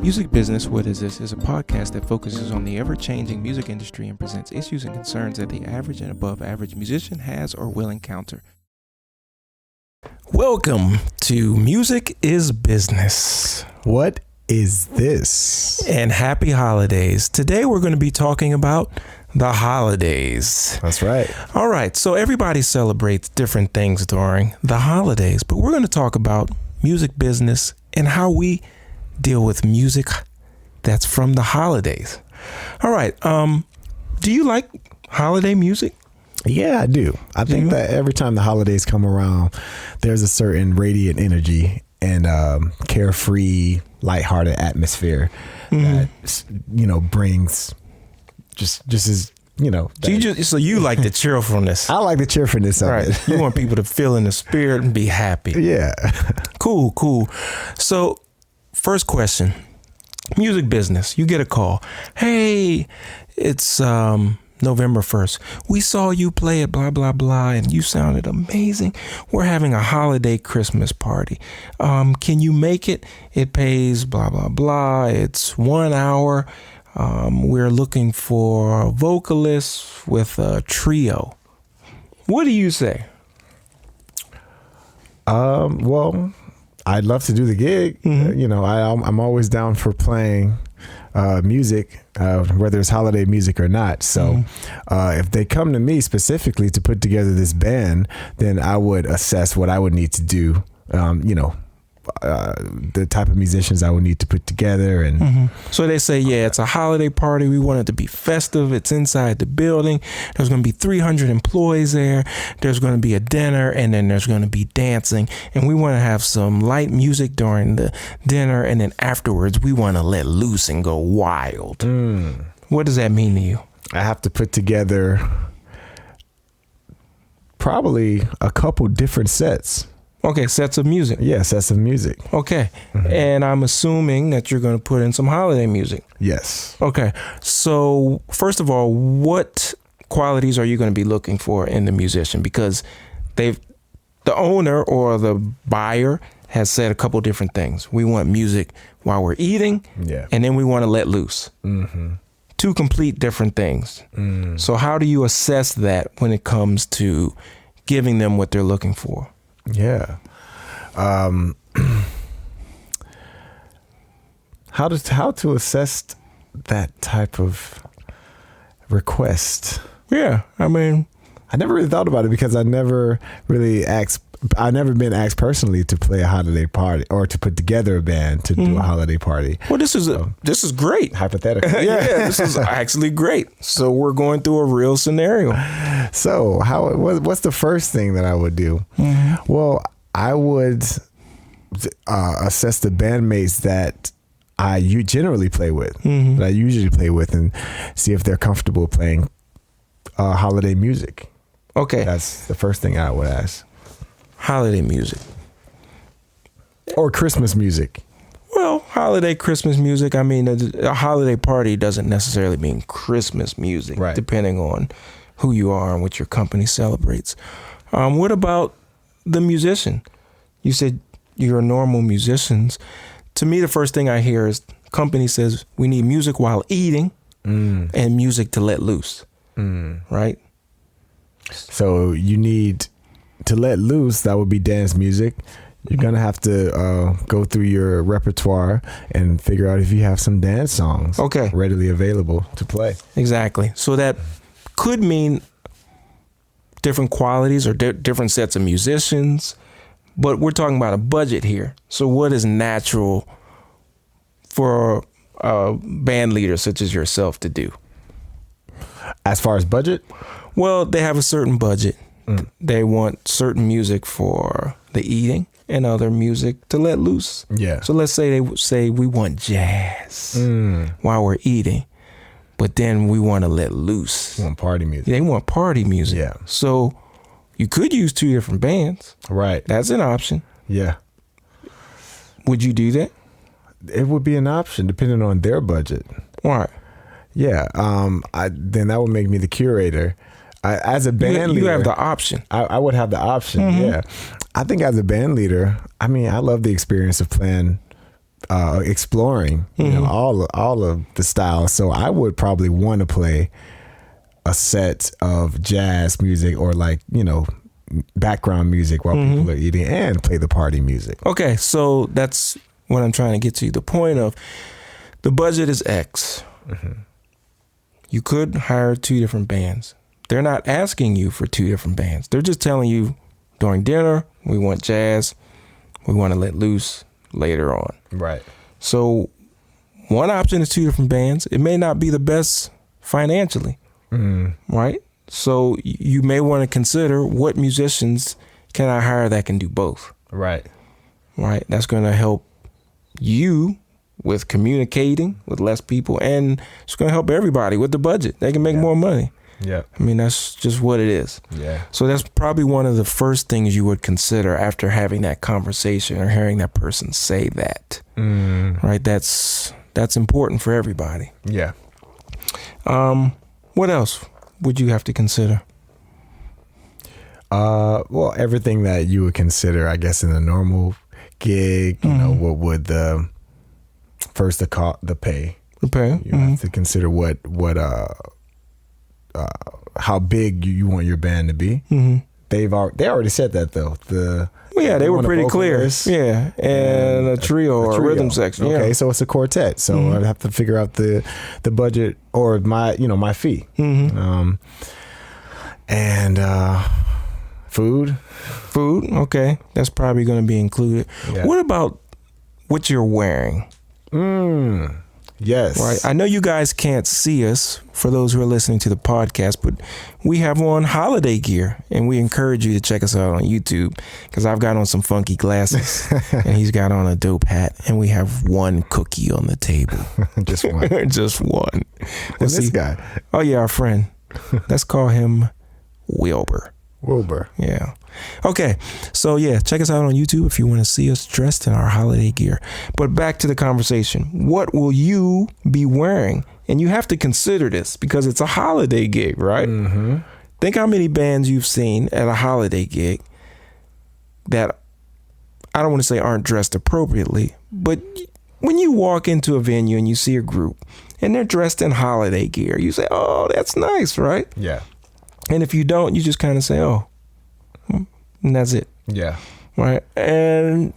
Music Business, What Is This? Is a podcast that focuses on the ever-changing music industry and presents issues and concerns that the average and above average musician has or will encounter. Welcome to Music is Business. What is this? And happy holidays. Today we're going to be talking about the holidays. That's right. All right, so everybody celebrates different things during the holidays, but we're going to talk about music business and how we deal with music that's from the holidays. All right. Do you like holiday music? Yeah, I do. I think that every time the holidays come around, there's a certain radiant energy and carefree, lighthearted atmosphere that, brings just as, So you like the cheerfulness. I like the cheerfulness of it. You want people to feel in the spirit and be happy. Yeah. Cool. So first question, music business, you get a call. Hey, it's November 1st. We saw you play at blah, blah, blah, and you sounded amazing. We're having a holiday Christmas party. Can you make it? It pays blah, blah, blah. It's 1 hour. We're looking for vocalists with a trio. What do you say? Well, I'd love to do the gig. Mm-hmm. I'm always down for playing music, whether it's holiday music or not. So if they come to me specifically to put together this band, then I would assess what I would need to do, the type of musicians I would need to put together. And So they say, it's a holiday party. We want it to be festive. It's inside the building. There's going to be 300 employees there. There's going to be a dinner, and then there's going to be dancing. And we want to have some light music during the dinner. And then afterwards, we want to let loose and go wild. What does that mean to you? I have to put together probably a couple different sets. Okay, sets of music. Yeah, sets of music. Okay. And I'm assuming that you're going to put in some holiday music. Yes. Okay. So first of all, what qualities are you going to be looking for in the musician? Because the owner or the buyer has said a couple different things. We want music while we're eating, and then we want to let loose. Two complete different things. So how do you assess that when it comes to giving them what they're looking for? Yeah. How to assess that type of request? Yeah. I mean, I never really thought about it because I never been asked personally to play a holiday party or to put together a band to do a holiday party. Well, this is great. Hypothetical. This is actually great. So we're going through a real scenario. So what's the first thing that I would do? Well, I would assess the bandmates that I generally play with, that I usually play with, and see if they're comfortable playing holiday music. Okay. That's the first thing I would ask. Holiday music. Or Christmas music. Well, holiday Christmas music. I mean, a holiday party doesn't necessarily mean Christmas music, right, depending on who you are and what your company celebrates. What about the musician? You said you're normal musicians. To me, the first thing I hear is company says we need music while eating and music to let loose, right? So you need to let loose. That would be dance music. You're going to have to go through your repertoire and figure out if you have some dance songs readily available to play. Exactly. So that could mean different qualities or different sets of musicians, but we're talking about a budget here. So what is natural for a band leader such as yourself to do? As far as budget? Well, they have a certain budget. They want certain music for the eating and other music to let loose. Yeah. So let's say they say we want jazz while we're eating, but then we want to let loose. We want party music. They want party music. Yeah. So you could use two different bands. Right. That's an option. Yeah. Would you do that? It would be an option depending on their budget. Why? Yeah. Then that would make me the curator. As a band leader, you have the option. I would have the option. Yeah. I think as a band leader, I mean, I love the experience of playing exploring, you know, all of the styles. So I would probably want to play a set of jazz music or like, you know, background music while people are eating, and play the party music. Okay, so that's what I'm trying to get to. The point of the budget is X. You could hire 2 different bands. They're not asking you for 2 different bands. They're just telling you during dinner, we want jazz. We want to let loose later on. Right. So one option is 2 different bands. It may not be the best financially, right? So you may want to consider what musicians can I hire that can do both. Right. Right. That's going to help you with communicating with less people, and it's going to help everybody with the budget. They can make more money. Yeah. I mean, that's just what it is. Yeah. So that's probably one of the first things you would consider after having that conversation or hearing that person say that. Right. That's important for everybody. Yeah. What else would you have to consider? Well, everything that you would consider, I guess, in a normal gig. You know, what would the pay? Okay. You have to consider what how big you want your band to be. They already said that though. They were pretty clear. Yeah, and a trio or a rhythm section. Okay, so it's a quartet. So I'd have to figure out the budget or my fee. And food. Okay, that's probably going to be included. Yeah. What about what you're wearing? Yes. Right. I know you guys can't see us for those who are listening to the podcast, but we have on holiday gear, and we encourage you to check us out on YouTube, because I've got on some funky glasses and he's got on a dope hat, and we have one cookie on the table. Just one. Just one. And this guy. Oh yeah, our friend. Let's call him Wilbur. Yeah. Okay. So yeah, check us out on YouTube if you want to see us dressed in our holiday gear. But back to the conversation. What will you be wearing? And you have to consider this because it's a holiday gig, right? Think how many bands you've seen at a holiday gig that, I don't want to say aren't dressed appropriately, but when you walk into a venue and you see a group and they're dressed in holiday gear, you say, oh, that's nice, right? Yeah. And if you don't, you just kind of say, oh, and that's it. Yeah. Right. And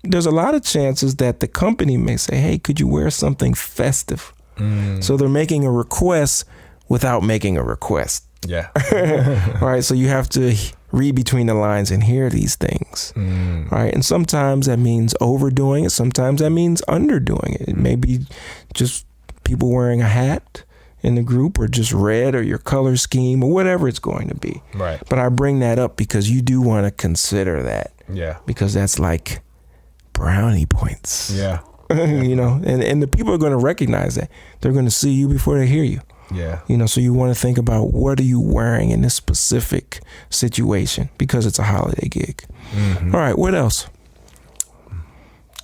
there's a lot of chances that the company may say, hey, could you wear something festive? So they're making a request without making a request. Yeah. Right. So you have to read between the lines and hear these things. Right. And sometimes that means overdoing it. Sometimes that means underdoing it. It may be just people wearing a hat in the group, or just red, or your color scheme, or whatever it's going to be. Right. But I bring that up because you do want to consider that. Yeah. Because that's like brownie points. Yeah. You know, and the people are going to recognize that. They're going to see you before they hear you. Yeah. You know, so you want to think about what are you wearing in this specific situation, because it's a holiday gig. All right. What else?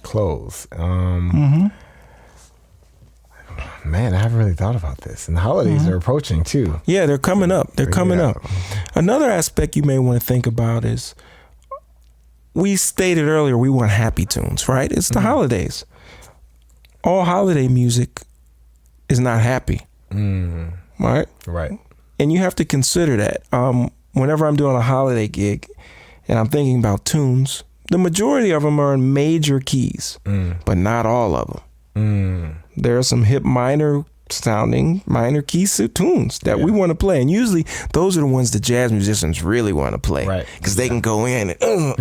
Clothes. Man, I haven't really thought about this. And the holidays are approaching too. Yeah, they're coming up. They're coming up. Another aspect you may want to think about is, we stated earlier, we want happy tunes, right? It's the holidays. All holiday music is not happy, right? Right. And you have to consider that. Whenever I'm doing a holiday gig and I'm thinking about tunes, the majority of them are in major keys, but not all of them. There are some hip minor sounding minor key tunes that we want to play, and usually those are the ones the jazz musicians really want to play, right? Because they can go in and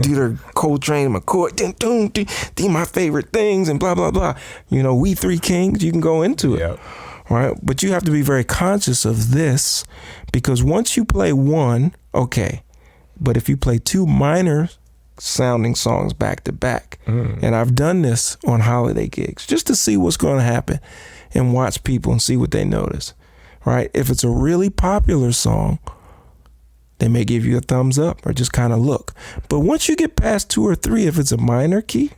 do their Coltrane McCoy, do my favorite things, and blah blah blah. We Three Kings. You can go into it, right? But you have to be very conscious of this, because once you play one, okay, but if you play two minor sounding songs back to back, and I've done this on holiday gigs just to see what's going to happen and watch people and see what they notice, right? If it's a really popular song, they may give you a thumbs up or just kind of look. But once you get past two or three, if it's a minor key,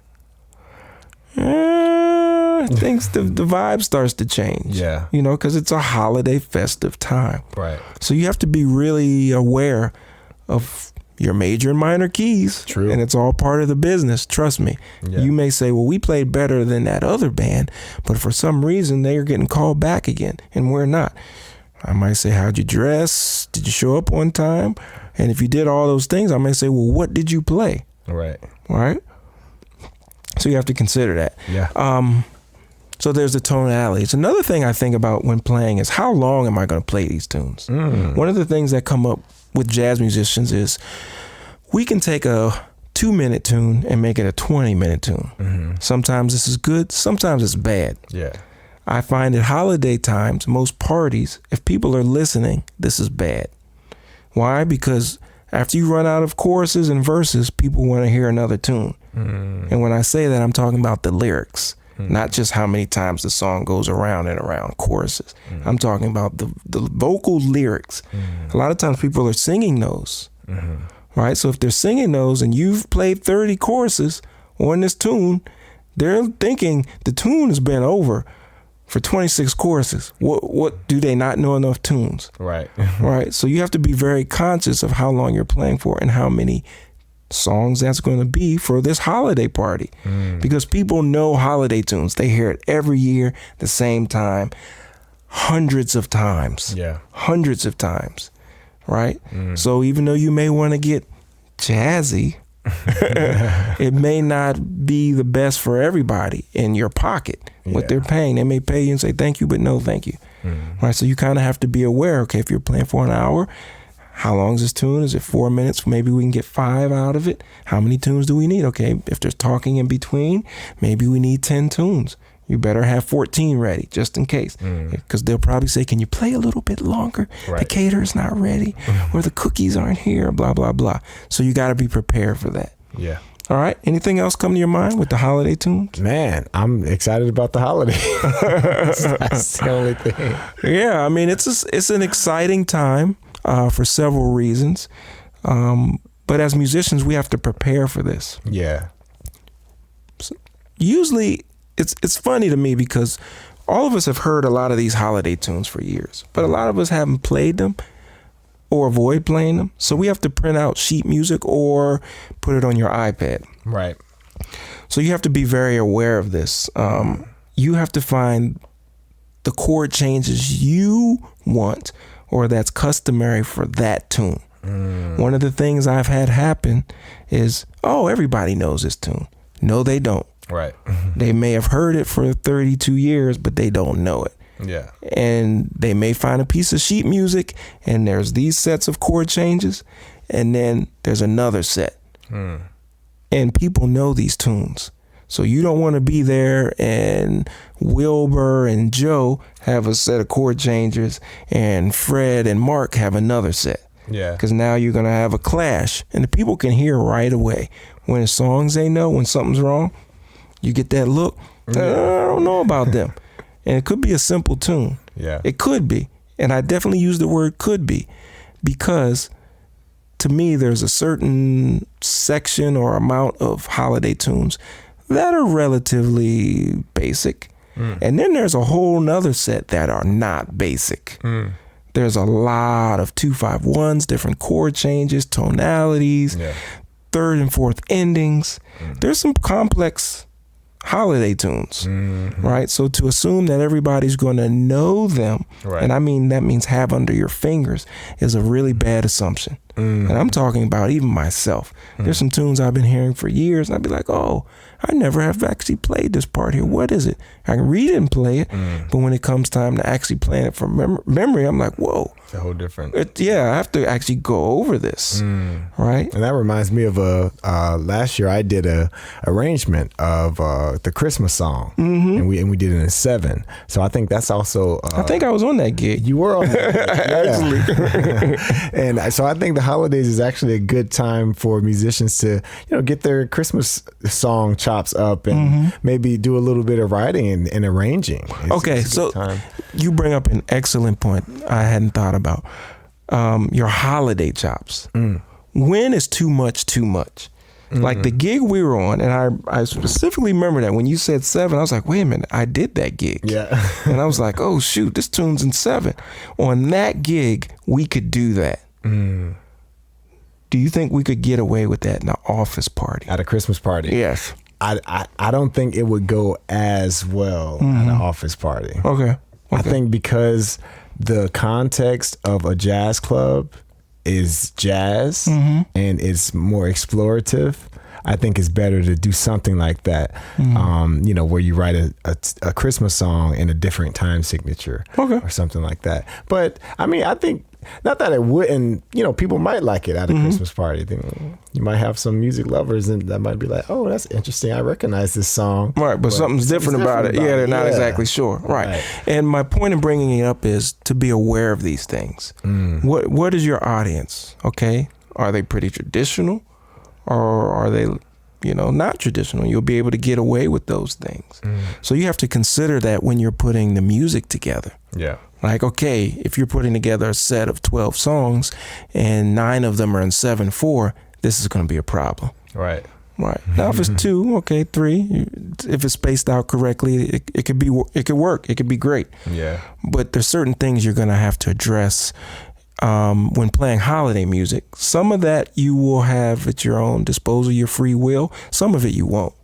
things the vibe starts to change. Yeah. Because it's a holiday festive time. Right. So you have to be really aware of your major and minor keys. True. And it's all part of the business. Trust me. Yeah. You may say, well, we played better than that other band, but for some reason they are getting called back again and we're not. I might say, how'd you dress? Did you show up on time? And if you did all those things, I might say, well, what did you play? Right. All right. So you have to consider that. Yeah. So there's the tonalities. Another thing I think about when playing is how long am I going to play these tunes? One of the things that come up with jazz musicians is we can take a 2-minute tune and make it a 20-minute tune. Sometimes this is good, sometimes it's bad. Yeah. I find at holiday times, most parties, if people are listening, this is bad. Why? Because after you run out of choruses and verses, people want to hear another tune. And when I say that, I'm talking about the lyrics, not just how many times the song goes around and around choruses. I'm talking about the vocal lyrics. A lot of times people are singing those, right? So if they're singing those and you've played 30 choruses on this tune, they're thinking the tune has been over for 26 choruses. What do they not know enough tunes? Right. Right. So you have to be very conscious of how long you're playing for and how many songs that's going to be for this holiday party. Because people know holiday tunes. They hear it every year, the same time, hundreds of times. Yeah. Hundreds of times. Right. So even though you may want to get jazzy, it may not be the best for everybody in your pocket. What they're paying, they may pay you and say thank you, but no thank you. Right, so you kind of have to be aware. Okay, if you're playing for an hour, how long is this tune? Is it 4 minutes? Maybe we can get 5 out of it. How many tunes do we need? Okay, if there's talking in between, maybe we need 10 tunes. You better have 14 ready just in case, because they'll probably say, can you play a little bit longer? Right. The caterer's not ready, or the cookies aren't here, blah, blah, blah. So you got to be prepared for that. Yeah. All right. Anything else come to your mind with the holiday tunes? Man, I'm excited about the holiday. That's the only thing. Yeah, I mean, it's an exciting time for several reasons. But as musicians, we have to prepare for this. Yeah. So usually, it's funny to me because all of us have heard a lot of these holiday tunes for years, but a lot of us haven't played them or avoid playing them. So we have to print out sheet music or put it on your iPad. Right. So you have to be very aware of this. You have to find the chord changes you want or that's customary for that tune. One of the things I've had happen is, oh, everybody knows this tune. No, they don't. Right. They may have heard it for 32 years, but they don't know it. Yeah. And they may find a piece of sheet music and there's these sets of chord changes and then there's another set. And people know these tunes. So you don't want to be there and Wilbur and Joe have a set of chord changes and Fred and Mark have another set. Yeah. Because now you're going to have a clash and the people can hear right away when the songs they know, when something's wrong, you get that look. I don't know about them. And it could be a simple tune. Yeah. It could be. And I definitely use the word could be because to me, there's a certain section or amount of holiday tunes that are relatively basic. And then there's a whole nother set that are not basic. There's a lot of 2-5-1s, different chord changes, tonalities, third and fourth endings. There's some complex holiday tunes, right? So to assume that everybody's going to know them, and I mean that means have under your fingers, is a really bad assumption. And I'm talking about even myself. There's some tunes I've been hearing for years, and I'd be like, oh, I never have actually played this part here. What is it? I can read it and play it, but when it comes time to actually playing it from memory, I'm like, whoa. It's a whole different. I have to actually go over this, right? And that reminds me of last year I did a arrangement of the Christmas song, and we did it in 7. So I think that's also. I think I was on that gig. You were on that, actually. And so I think the holidays is actually a good time for musicians to get their Christmas song chops up and maybe do a little bit of writing and arranging. It's a good time. You bring up an excellent point I hadn't thought about. Your holiday chops. When is too much too much? Like the gig we were on, and I specifically remember that when you said 7, I was like, wait a minute, I did that gig. Yeah. And I was like, oh shoot, this tune's in 7. On that gig, we could do that. Do you think we could get away with that in an office party? At a Christmas party? Yes. I don't think it would go as well at an office party. Okay. I think because the context of a jazz club is jazz and it's more explorative, I think it's better to do something like that, where you write a Christmas song in a different time signature or something like that. But I mean, I think not that it wouldn't, people might like it at a Christmas party. You might have some music lovers and that might be like, oh, that's interesting. I recognize this song. Right, but something's different about it. Yeah, they're not exactly sure. Right. And my point in bringing it up is to be aware of these things. What is your audience? Okay. Are they pretty traditional? Or are they, not traditional? You'll be able to get away with those things. So you have to consider that when you're putting the music together. Yeah. Like, okay, if you're putting together a set of 12 songs and 9 of them are in 7/4, this is going to be a problem. Right. Right. Now, if it's 2, okay, 3, if it's spaced out correctly, it could work. It could be great. Yeah. But there's certain things you're going to have to address when playing holiday music. Some of that you will have at your own disposal, your free will. Some of it you won't.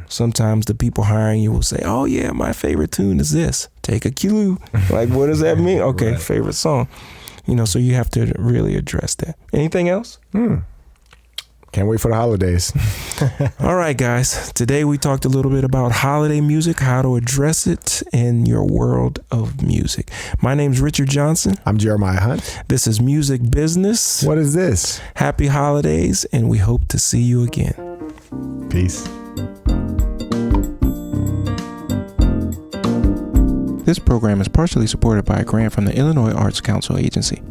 Sometimes the people hiring you will say, oh yeah, my favorite tune is this. Take a cue. Like, what does that mean? Okay, favorite song. So you have to really address that. Anything else? Can't wait for the holidays. All right, guys. Today we talked a little bit about holiday music, how to address it in your world of music. My name's Richard Johnson. I'm Jeremiah Hunt. This is Music Business. What is this? Happy holidays, and we hope to see you again. Peace. This program is partially supported by a grant from the Illinois Arts Council Agency.